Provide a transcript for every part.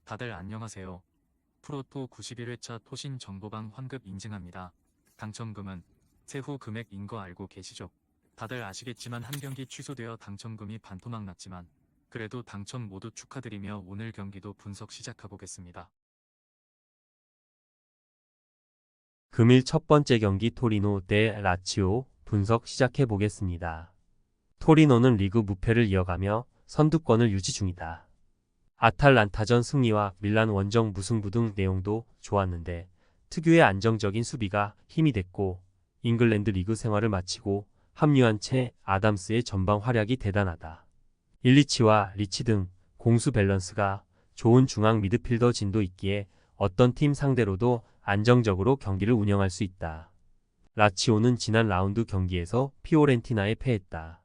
다들 안녕하세요. 프로토 91회차 토신 정보방 환급 인증합니다. 당첨금은 세후 금액인 거 알고 계시죠? 다들 아시겠지만 한 경기 취소되어 당첨금이 반토막 났지만 그래도 당첨 모두 축하드리며 오늘 경기도 분석 시작해보겠습니다. 금일 첫 번째 경기 토리노 대 라치오 분석 시작해 보겠습니다. 토리노는 리그 무패를 이어가며 선두권을 유지 중이다. 아탈란타전 승리와 밀란 원정 무승부 등 내용도 좋았는데 특유의 안정적인 수비가 힘이 됐고 잉글랜드 리그 생활을 마치고 합류한 채 아담스의 전방 활약이 대단하다. 일리치와 리치 등 공수 밸런스가 좋은 중앙 미드필더 진도 있기에 어떤 팀 상대로도 안정적으로 경기를 운영할 수 있다. 라치오는 지난 라운드 경기에서 피오렌티나에 패했다.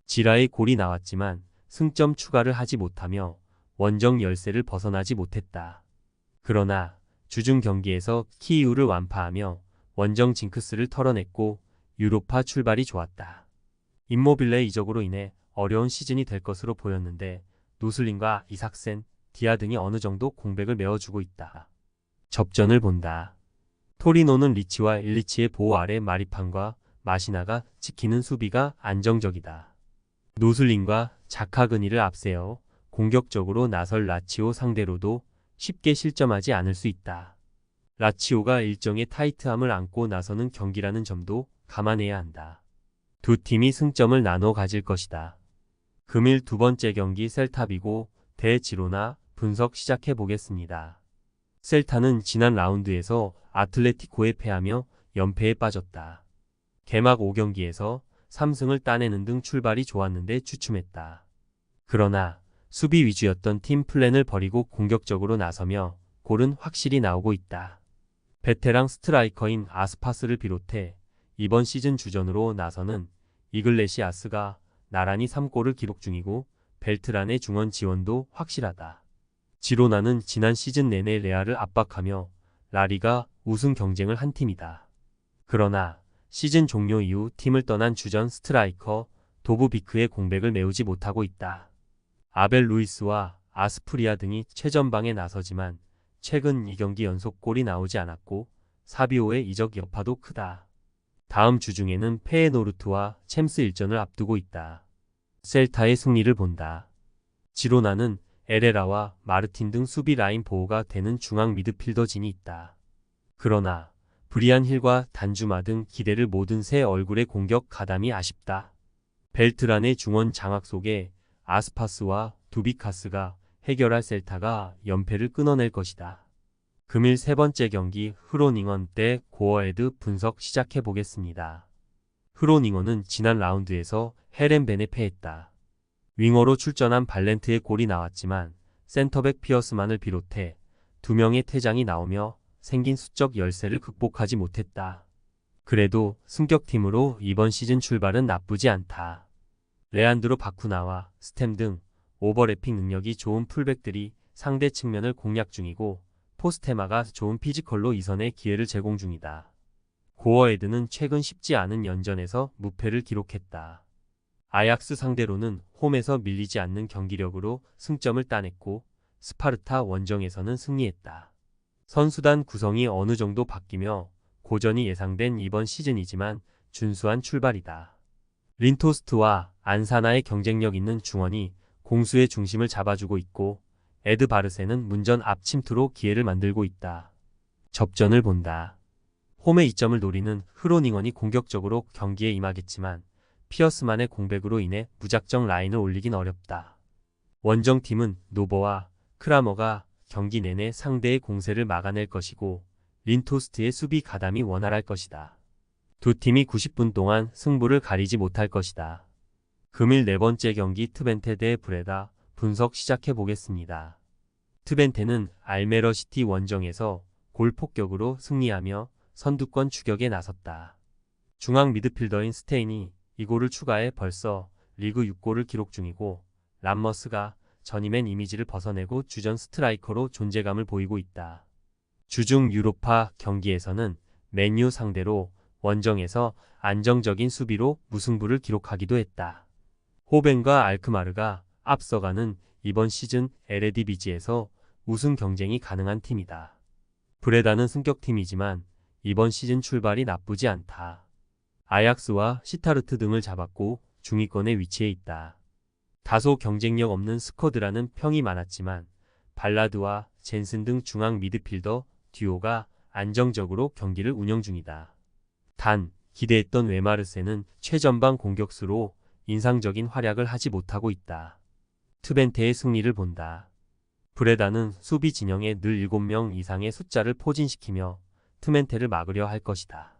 지라의 골이 나왔지만 승점 추가를 하지 못하며 원정 열세를 벗어나지 못했다. 그러나 주중 경기에서 키이우를 완파하며 원정 징크스를 털어냈고 유로파 출발이 좋았다. 임모빌레 이적으로 인해 어려운 시즌이 될 것으로 보였는데 노슬링과 이삭센, 디아 등이 어느 정도 공백을 메워주고 있다. 접전을 본다. 토리노는 리치와 일리치의 보호 아래 마리판과 마시나가 지키는 수비가 안정적이다. 노슬링과 자카그니를 앞세워 공격적으로 나설 라치오 상대로도 쉽게 실점하지 않을 수 있다. 라치오가 일정의 타이트함을 안고 나서는 경기라는 점도 감안해야 한다. 두 팀이 승점을 나눠 가질 것이다. 금일 두 번째 경기 셀타비고 대 지로나 분석 시작해 보겠습니다. 셀타는 지난 라운드에서 아틀레티코에 패하며 연패에 빠졌다. 개막 5경기에서 3승을 따내는 등 출발이 좋았는데 주춤했다. 그러나 수비 위주였던 팀 플랜을 버리고 공격적으로 나서며 골은 확실히 나오고 있다. 베테랑 스트라이커인 아스파스를 비롯해 이번 시즌 주전으로 나서는 이글레시아스가 나란히 3골을 기록 중이고 벨트란의 중원 지원도 확실하다. 지로나는 지난 시즌 내내 레알을 압박하며 라리가 우승 경쟁을 한 팀이다. 그러나 시즌 종료 이후 팀을 떠난 주전 스트라이커 도브비크의 공백을 메우지 못하고 있다. 아벨 루이스와 아스프리아 등이 최전방에 나서지만 최근 2경기 연속 골이 나오지 않았고 사비오의 이적 여파도 크다. 다음 주 중에는 페에노르트와 챔스 일전을 앞두고 있다. 셀타의 승리를 본다. 지로나는 에레라와 마르틴 등 수비 라인 보호가 되는 중앙 미드필더진이 있다. 그러나 브리안 힐과 단주마 등 기대를 모든 새 얼굴의 공격 가담이 아쉽다. 벨트란의 중원 장악 속에 아스파스와 두비카스가 해결할 셀타가 연패를 끊어낼 것이다. 금일 세 번째 경기 흐로닝언 대 고어헤드 분석 시작해 보겠습니다. 흐로닝언은 지난 라운드에서 헤렌벤에 패했다. 윙어로 출전한 발렌트의 골이 나왔지만 센터백 피어스만을 비롯해 2명의 퇴장이 나오며 생긴 수적 열세를 극복하지 못했다. 그래도 승격팀으로 이번 시즌 출발은 나쁘지 않다. 레안드로 바쿠나와 스템 등 오버래핑 능력이 좋은 풀백들이 상대 측면을 공략 중이고 포스테마가 좋은 피지컬로 이선의 기회를 제공 중이다. 고어헤드는 최근 쉽지 않은 연전에서 무패를 기록했다. 아약스 상대로는 홈에서 밀리지 않는 경기력으로 승점을 따냈고 스파르타 원정에서는 승리했다. 선수단 구성이 어느 정도 바뀌며 고전이 예상된 이번 시즌이지만 준수한 출발이다. 린토스트와 안사나의 경쟁력 있는 중원이 공수의 중심을 잡아주고 있고 에드 바르세는 문전 앞침투로 기회를 만들고 있다. 접전을 본다. 홈의 이점을 노리는 흐로닝언이 공격적으로 경기에 임하겠지만 피어스만의 공백으로 인해 무작정 라인을 올리긴 어렵다. 원정팀은 노버와 크라머가 경기 내내 상대의 공세를 막아낼 것이고 린토스트의 수비 가담이 원활할 것이다. 두 팀이 90분 동안 승부를 가리지 못할 것이다. 금일 네 번째 경기 트벤테 대 브레다 분석 시작해 보겠습니다. 트벤테는 알메러시티 원정에서 골 폭격으로 승리하며 선두권 추격에 나섰다. 중앙 미드필더인 스테인이 이 골을 추가해 벌써 리그 6골을 기록 중이고 람머스가 전임엔 이미지를 벗어내고 주전 스트라이커로 존재감을 보이고 있다. 주중 유로파 경기에서는 맨유 상대로 원정에서 안정적인 수비로 무승부를 기록하기도 했다. 호벤과 알크마르가 앞서가는 이번 시즌 에레디비지에서 우승 경쟁이 가능한 팀이다. 브레다는 승격팀이지만 이번 시즌 출발이 나쁘지 않다. 아약스와 시타르트 등을 잡았고 중위권에 위치해 있다. 다소 경쟁력 없는 스쿼드라는 평이 많았지만 발라드와 젠슨 등 중앙 미드필더 듀오가 안정적으로 경기를 운영 중이다. 단 기대했던 웨마르세는 최전방 공격수로 인상적인 활약을 하지 못하고 있다. 트벤테의 승리를 본다. 브레다는 수비 진영에 늘 7명 이상의 숫자를 포진시키며 트멘테를 막으려 할 것이다.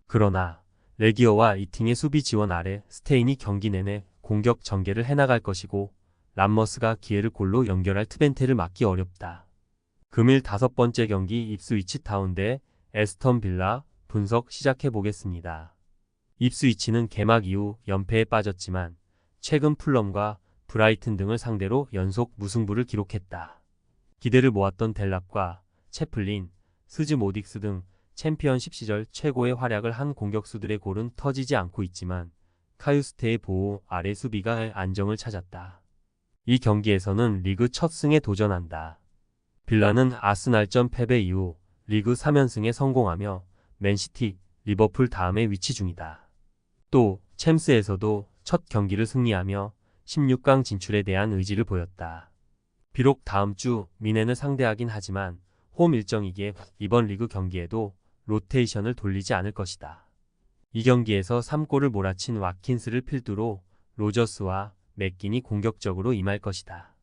그러나 레기어와 이팅의 수비 지원 아래 스테인이 경기 내내 공격 전개를 해나갈 것이고 람머스가 기회를 골로 연결할 트벤테를 막기 어렵다. 금일 5번째 경기 입스위치 타운 대 에스턴 빌라 분석 시작해 보겠습니다. 입스위치는 개막 이후 연패에 빠졌지만 최근 풀럼과 브라이튼 등을 상대로 연속 무승부를 기록했다. 기대를 모았던 델랍과 채플린, 스즈 모딕스 등 챔피언십 시절 최고의 활약을 한 공격수들의 골은 터지지 않고 있지만 카유스테의 보호 아래 수비가 안정을 찾았다. 이 경기에서는 리그 첫 승에 도전한다. 빌라는 아스날전 패배 이후 리그 3연승에 성공하며 맨시티, 리버풀 다음에 위치 중이다. 또 챔스에서도 첫 경기를 승리하며 16강 진출에 대한 의지를 보였다. 비록 다음 주 미넨을 상대하긴 하지만 홈 일정이기에 이번 리그 경기에도 로테이션을 돌리지 않을 것이다. 이 경기에서 3골을 몰아친 와킨스를 필두로 로저스와 맥긴이 공격적으로 임할 것이다.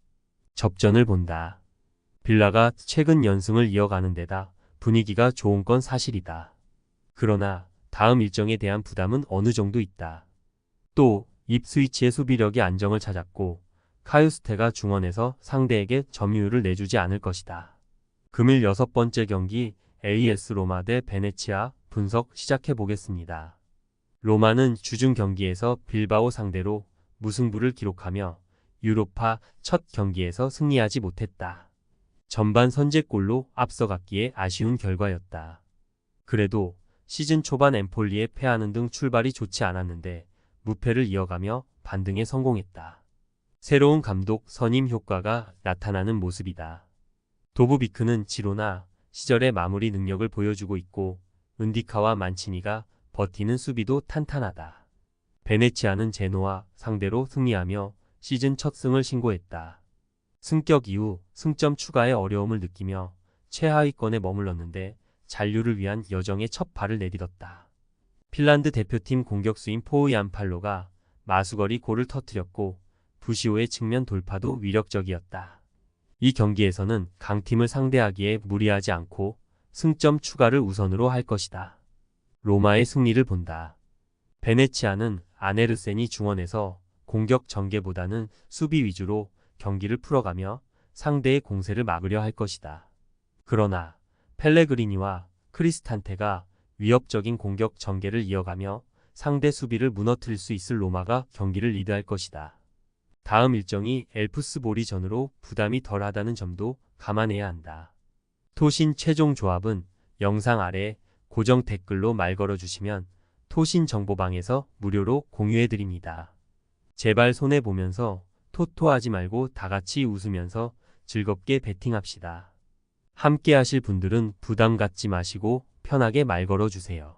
접전을 본다. 빌라가 최근 연승을 이어가는 데다 분위기가 좋은 건 사실이다. 그러나 다음 일정에 대한 부담은 어느 정도 있다. 또 입스위치의 수비력이 안정을 찾았고 카유스테가 중원에서 상대에게 점유율을 내주지 않을 것이다. 금일 6번째 경기 AS 로마 대 베네치아 분석 시작해 보겠습니다. 로마는 주중 경기에서 빌바오 상대로 무승부를 기록하며 유로파 첫 경기에서 승리하지 못했다. 전반 선제골로 앞서갔기에 아쉬운 결과였다. 그래도 시즌 초반 엠폴리에 패하는 등 출발이 좋지 않았는데 무패를 이어가며 반등에 성공했다. 새로운 감독 선임 효과가 나타나는 모습이다. 도브비크는 지로나 시절의 마무리 능력을 보여주고 있고 은디카와 만치니가 버티는 수비도 탄탄하다. 베네치아는 제노와 상대로 승리하며 시즌 첫 승을 신고했다. 승격 이후 승점 추가에 어려움을 느끼며 최하위권에 머물렀는데 잔류를 위한 여정의 첫 발을 내딛었다. 핀란드 대표팀 공격수인 포우얀팔로가 마수거리 골을 터뜨렸고 부시오의 측면 돌파도 위력적이었다. 이 경기에서는 강팀을 상대하기에 무리하지 않고 승점 추가를 우선으로 할 것이다. 로마의 승리를 본다. 베네치아는 아네르센이 중원에서 공격 전개보다는 수비 위주로 경기를 풀어가며 상대의 공세를 막으려 할 것이다. 그러나 펠레그리니와 크리스탄테가 위협적인 공격 전개를 이어가며 상대 수비를 무너뜨릴 수 있을 로마가 경기를 리드할 것이다. 다음 일정이 엘프스보리 전으로 부담이 덜하다는 점도 감안해야 한다. 토신 최종 조합은 영상 아래 고정 댓글로 말 걸어주시면 토신 정보방에서 무료로 공유해드립니다. 제발 손해보면서 토토하지 말고 다같이 웃으면서 즐겁게 베팅합시다. 함께 하실 분들은 부담 갖지 마시고 편하게 말 걸어주세요.